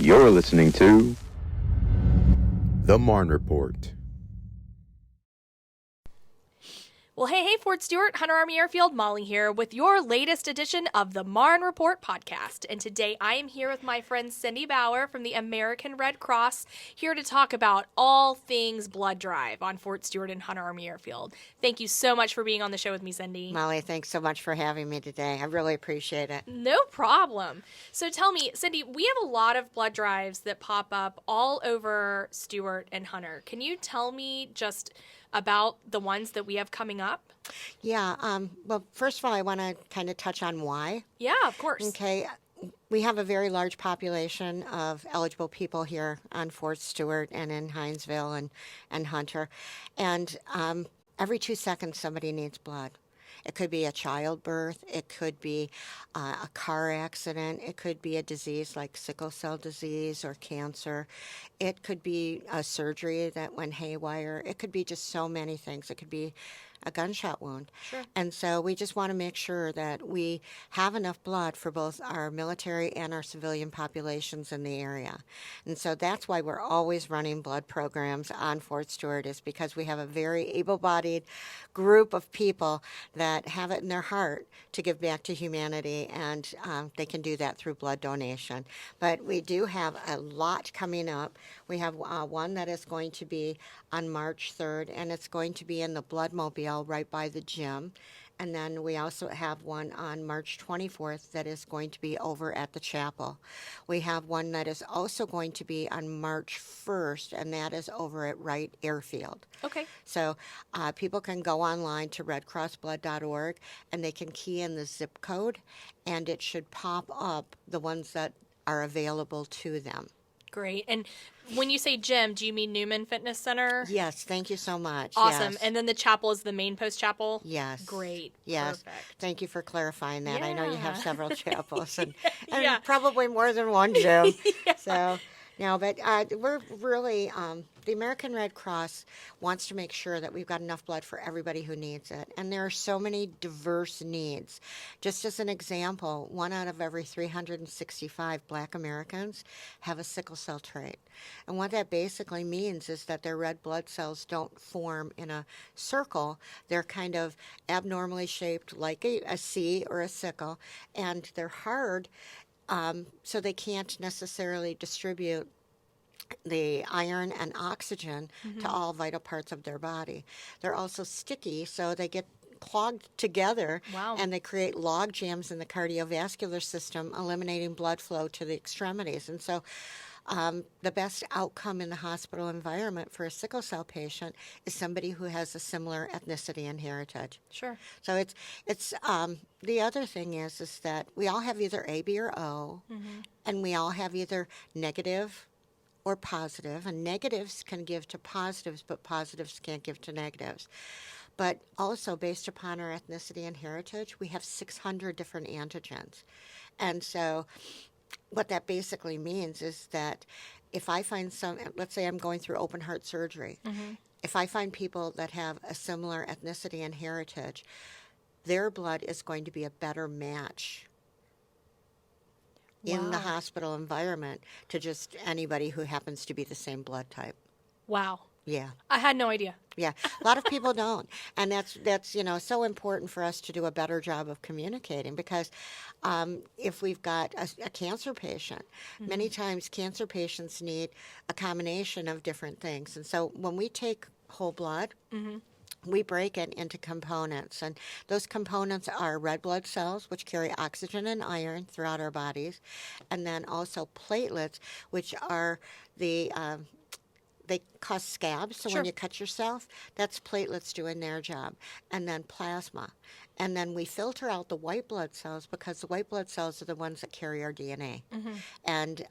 You're listening to The Marne Report. Well, hey, Fort Stewart, Hunter Army Airfield, Molly here with your latest edition of the Marne Report podcast. And today I am here with my friend Cindy Bauer from the American Red Cross, here to talk about all things blood drive on Fort Stewart and Hunter Army Airfield. Thank you so much for being on the show with me, Cindy. Molly, thanks so much for having me today. I really appreciate it. No problem. So tell me, Cindy, we have a lot of blood drives that pop up all over Stewart and Hunter. Can you tell me just about the ones that we have coming up? Yeah, well, first of all, I want to kind of touch on why. Yeah, of course. Okay, we have a very large population of eligible people here on Fort Stewart and in Hinesville and Hunter. And every 2 seconds, somebody needs blood. It could be a childbirth. It could be a car accident. It could be a disease like sickle cell disease or cancer. It could be a surgery that went haywire. It could be just so many things. It could be a gunshot wound. Sure. And so we just want to make sure that we have enough blood for both our military and our civilian populations in the area. And so that's why we're always running blood programs on Fort Stewart, is because we have a very able-bodied group of people that have it in their heart to give back to humanity, and they can do that through blood donation. But we do have a lot coming up. We have one that is going to be on March 3rd, and it's going to be in the Bloodmobile right by the gym. And then we also have one on March 24th that is going to be over at the chapel. We have one that is also going to be on March 1st, and that is over at Wright Airfield. Okay. So people can go online to redcrossblood.org, and they can key in the zip code, and it should pop up the ones that are available to them. Great. And when you say gym, do you mean Newman Fitness Center? Yes, thank you so much. Awesome. Yes. And then the chapel is the main post chapel? Yes. Great. Yes. Perfect. Thank you for clarifying that. Yeah. I know you have several chapels and Yeah. probably more than one gym. Yeah. So, no, but we're really, the American Red Cross wants to make sure that we've got enough blood for everybody who needs it. And there are so many diverse needs. Just as an example, 1 out of every 365 Black Americans have a sickle cell trait. And what that basically means is that their red blood cells don't form in a circle. They're kind of abnormally shaped like a C or a sickle, and they're hard, so they can't necessarily distribute the iron and oxygen to all vital parts of their body. They're also sticky, so they get clogged together. Wow. And they create log jams in the cardiovascular system, eliminating blood flow to the extremities. And so the best outcome in the hospital environment for a sickle cell patient is somebody who has a similar ethnicity and heritage. Sure. So it's the other thing is that we all have either A, B, or O, and we all have either negative or positive, and negatives can give to positives, but positives can't give to negatives. But also, based upon our ethnicity and heritage, we have 600 different antigens. And so what that basically means is that if I find let's say I'm going through open heart surgery, if I find people that have a similar ethnicity and heritage, their blood is going to be a better match in the hospital environment to just anybody who happens to be the same blood type. Wow. Yeah. I had no idea. Yeah, a lot of people don't, and that's so important for us to do a better job of communicating, because if we've got a cancer patient, many times cancer patients need a combination of different things, and so when we take whole blood, we break it into components, and those components are red blood cells, which carry oxygen and iron throughout our bodies, and then also platelets, which are they cause scabs, so when you cut yourself, that's platelets doing their job, and then plasma. And then we filter out the white blood cells, because the white blood cells are the ones that carry our DNA. And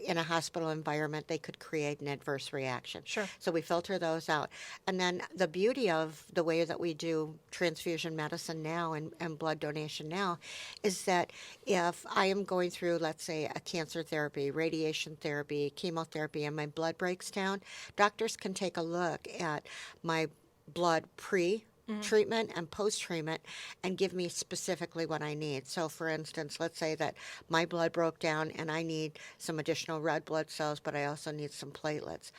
in a hospital environment, they could create an adverse reaction. Sure. So we filter those out. And then the beauty of the way that we do transfusion medicine now and blood donation now is that if I am going through, let's say, a cancer therapy, radiation therapy, chemotherapy, and my blood breaks down, doctors can take a look at my blood pre treatment and post-treatment and give me specifically what I need. So, for instance, let's say that my blood broke down and I need some additional red blood cells, but I also need some platelets.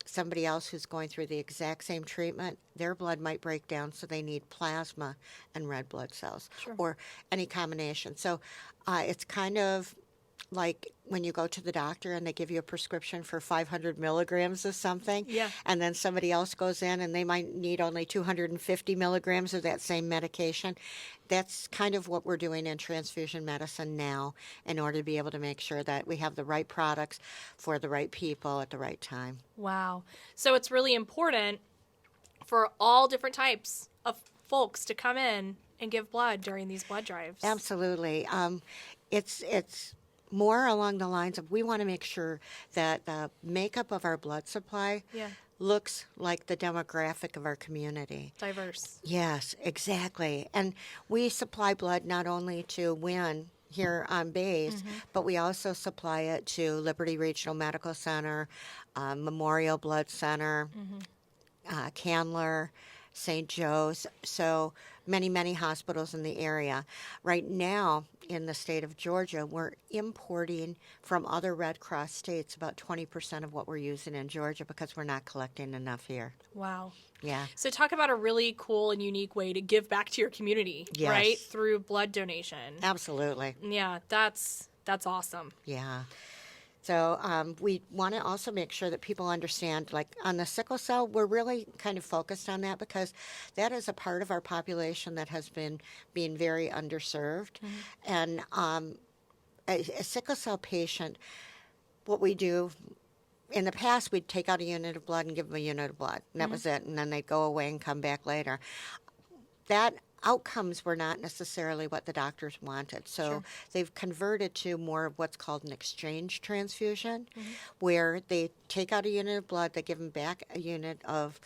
Somebody else who's going through the exact same treatment, their blood might break down, so they need plasma and red blood cells or any combination. So it's kind of like when you go to the doctor and they give you a prescription for 500 milligrams of something, and then somebody else goes in and they might need only 250 milligrams of that same medication. That's kind of what we're doing in transfusion medicine now in order to be able to make sure that we have the right products for the right people at the right time. Wow. So it's really important for all different types of folks to come in and give blood during these blood drives. Absolutely. It's more along the lines of we want to make sure that the makeup of our blood supply looks like the demographic of our community. Diverse. Yes, exactly. And we supply blood not only to Wynn here on base, but we also supply it to Liberty Regional Medical Center, Memorial Blood Center, Candler, St. Joe's, so many hospitals in the area. Right now, in the state of Georgia, we're importing from other Red Cross states about 20% of what we're using in Georgia because we're not collecting enough here. Wow. Yeah. So talk about a really cool and unique way to give back to your community, right? Through blood donation. Absolutely. Yeah, that's awesome. Yeah. So we want to also make sure that people understand, like on the sickle cell, we're really kind of focused on that because that is a part of our population that has been being very underserved. And a sickle cell patient, what we do, in the past, we'd take out a unit of blood and give them a unit of blood, and that was it, and then they'd go away and come back later. That outcomes were not necessarily what the doctors wanted. So they've converted to more of what's called an exchange transfusion, where they take out a unit of blood, they give them back a unit of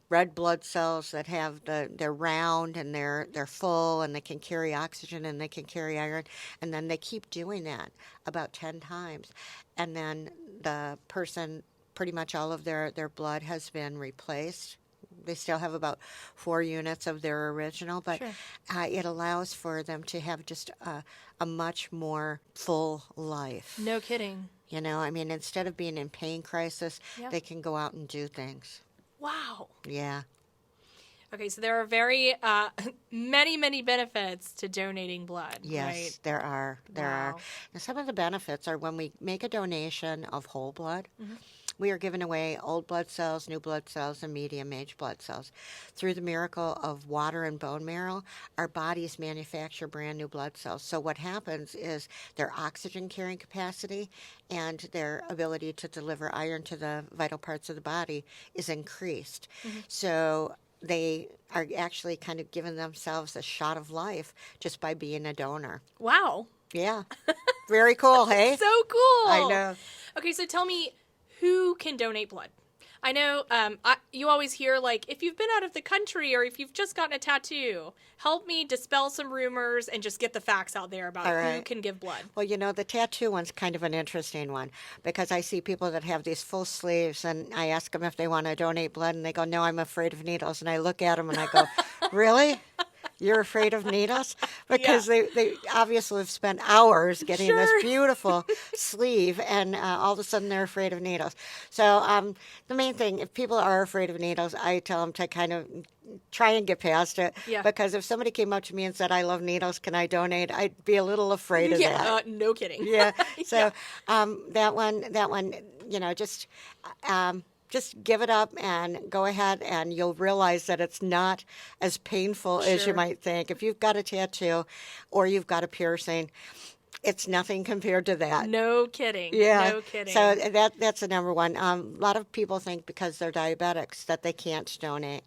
red blood cells that have they're round and they're full and they can carry oxygen and they can carry iron, and then they keep doing that about 10 times. And then the person, pretty much all of their blood has been replaced. They still have about 4 units of their original, but it allows for them to have just a much more full life. No kidding. You know, I mean, instead of being in pain crisis, they can go out and do things. Wow. Yeah. Okay, so there are very many benefits to donating blood. Yes, right? there are. There are. And some of the benefits are when we make a donation of whole blood, we are giving away old blood cells, new blood cells, and medium-age blood cells. Through the miracle of water and bone marrow, our bodies manufacture brand new blood cells. So what happens is their oxygen carrying capacity and their ability to deliver iron to the vital parts of the body is increased. So they are actually kind of giving themselves a shot of life just by being a donor. Wow. Yeah. Very cool, hey? So cool. I know. Okay, so tell me, who can donate blood? I know you always hear, like, if you've been out of the country or if you've just gotten a tattoo, help me dispel some rumors and just get the facts out there about who can give blood. Well, you know, the tattoo one's kind of an interesting one because I see people that have these full sleeves and I ask them if they want to donate blood and they go, no, I'm afraid of needles. And I look at them and I go, really? You're afraid of needles? Because they obviously have spent hours getting this beautiful sleeve, and all of a sudden they're afraid of needles. So the main thing, if people are afraid of needles, I tell them to kind of try and get past it. Because if somebody came up to me and said, I love needles, can I donate? I'd be a little afraid of that. No kidding. Yeah. So that one, you know, just give it up and go ahead, and you'll realize that it's not as painful as you might think. If you've got a tattoo or you've got a piercing, it's nothing compared to that. No kidding. Yeah. No kidding. So that's the number one. A lot of people think because they're diabetics that they can't donate.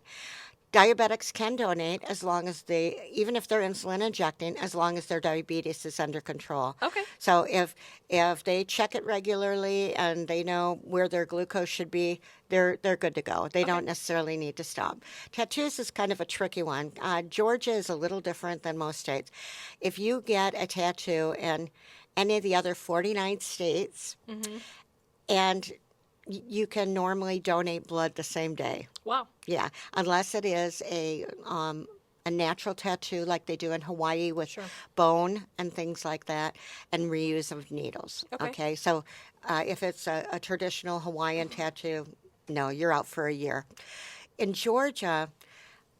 Diabetics can donate as long as even if they're insulin injecting, as long as their diabetes is under control. Okay. So if they check it regularly and they know where their glucose should be, they're good to go. They don't necessarily need to stop. Tattoos is kind of a tricky one. Georgia is a little different than most states. If you get a tattoo in any of the other 49 states, and you can normally donate blood the same day. Wow. Yeah, unless it is a natural tattoo like they do in Hawaii with Sure. bone and things like that, and reuse of needles. Okay. So if it's a traditional Hawaiian tattoo, no, you're out for a year. In Georgia,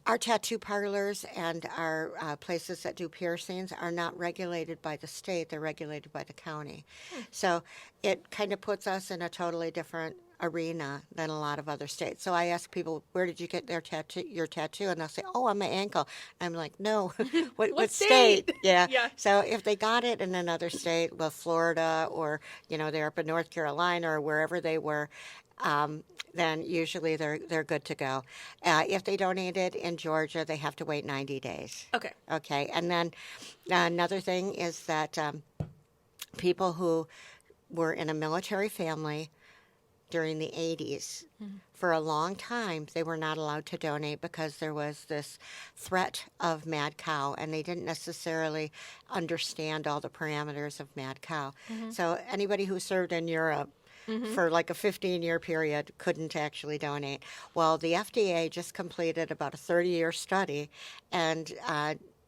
our tattoo parlors and our places that do piercings are not regulated by the state, they're regulated by the county. So it kind of puts us in a totally different arena than a lot of other states. So I ask people, where did you get your tattoo? And they'll say, oh, on my ankle. I'm like, no, what state? Yeah. Yeah. So if they got it in another state, well, Florida, or, they're up in North Carolina or wherever they were, then usually they're good to go. If they donated in Georgia, they have to wait 90 days. Okay. Okay. And then another thing is that people who were in a military family during the 80s, for a long time, they were not allowed to donate because there was this threat of mad cow, and they didn't necessarily understand all the parameters of mad cow. So anybody who served in Europe for like a 15-year period couldn't actually donate. Well, the FDA just completed about a 30-year study, and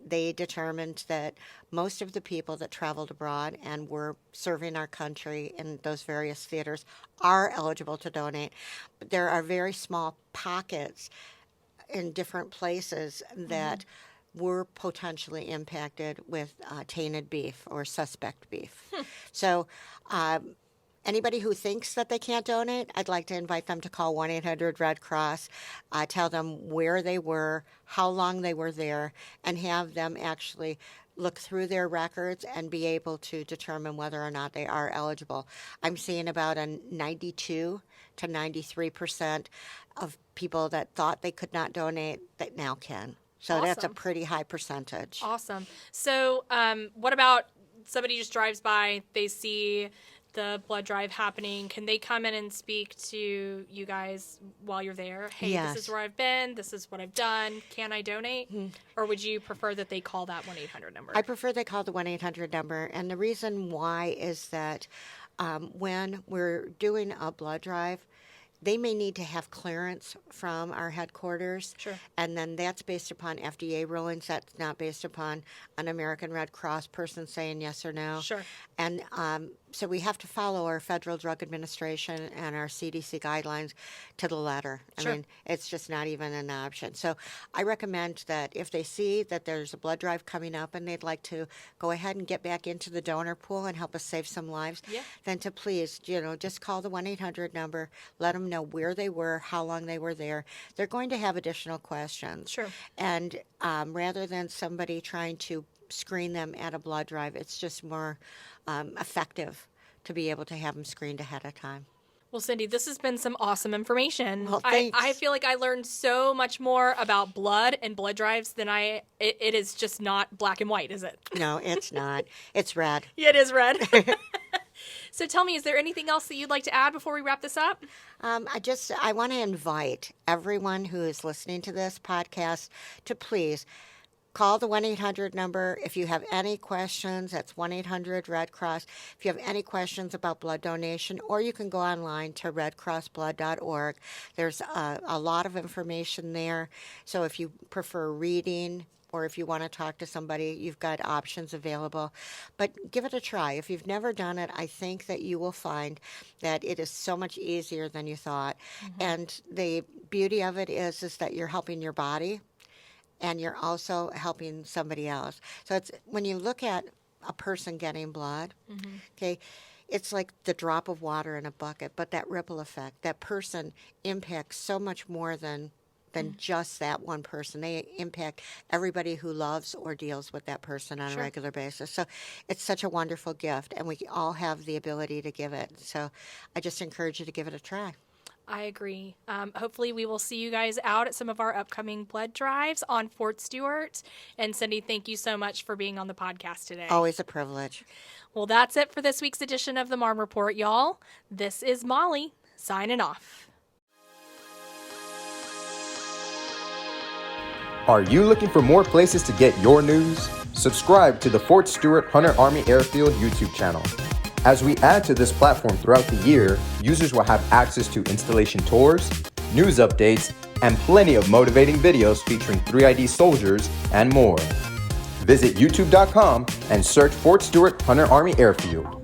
they determined that most of the people that traveled abroad and were serving our country in those various theaters are eligible to donate. But there are very small pockets in different places that were potentially impacted with tainted beef or suspect beef. So anybody who thinks that they can't donate, I'd like to invite them to call 1-800-RED Cross, tell them where they were, how long they were there, and have them actually look through their records and be able to determine whether or not they are eligible. I'm seeing about a 92 to 93% of people that thought they could not donate that now can. So that's a Awesome. pretty high percentage. Awesome. So what about somebody just drives by, they see the blood drive happening, can they come in and speak to you guys while you're there? Hey, Yes. this is where I've been. This is what I've done. Can I donate? Or would you prefer that they call that 1-800 number? I prefer they call the 1-800 number. And the reason why is that when we're doing a blood drive, they may need to have clearance from our headquarters. Sure. And then that's based upon FDA rulings. That's not based upon an American Red Cross person saying yes or no. Sure. And so we have to follow our Federal Drug Administration and our CDC guidelines to the letter. Sure. I mean, it's just not even an option. So I recommend that if they see that there's a blood drive coming up and they'd like to go ahead and get back into the donor pool and help us save some lives, Yeah. then to please, just call the 1-800 number, let them know where they were, how long they were there. They're going to have additional questions. Sure. And rather than somebody trying to screen them at a blood drive, it's just more effective to be able to have them screened ahead of time. Well, Cindy, this has been some awesome information. Well, I thanks. feel like I learned so much more about blood and blood drives than it is just not black and white, is it? No, it's not. It's red. Yeah, it is red. So tell me, is there anything else that you'd like to add before we wrap this up? I want to invite everyone who is listening to this podcast to please call the 1-800 number if you have any questions. That's 1-800-RED Cross. If you have any questions about blood donation, or you can go online to redcrossblood.org. There's a lot of information there. So if you prefer reading, or if you want to talk to somebody, you've got options available. But give it a try. If you've never done it, I think that you will find that it is so much easier than you thought. And the beauty of it is that you're helping your body, and you're also helping somebody else. So it's when you look at a person getting blood, okay, it's like the drop of water in a bucket, but that ripple effect, that person impacts so much more than just that one person. They impact everybody who loves or deals with that person on a regular basis. So it's such a wonderful gift, and we all have the ability to give it. So I just encourage you to give it a try. I agree. Hopefully we will see you guys out at some of our upcoming blood drives on Fort Stewart. And Cindy, thank you so much for being on the podcast today. Always a privilege. Well, that's it for this week's edition of the Marne Report, y'all. This is Molly signing off. Are you looking for more places to get your news? Subscribe to the Fort Stewart Hunter Army Airfield YouTube channel. As we add to this platform throughout the year, users will have access to installation tours, news updates, and plenty of motivating videos featuring 3ID soldiers and more. Visit youtube.com and search Fort Stewart Hunter Army Airfield.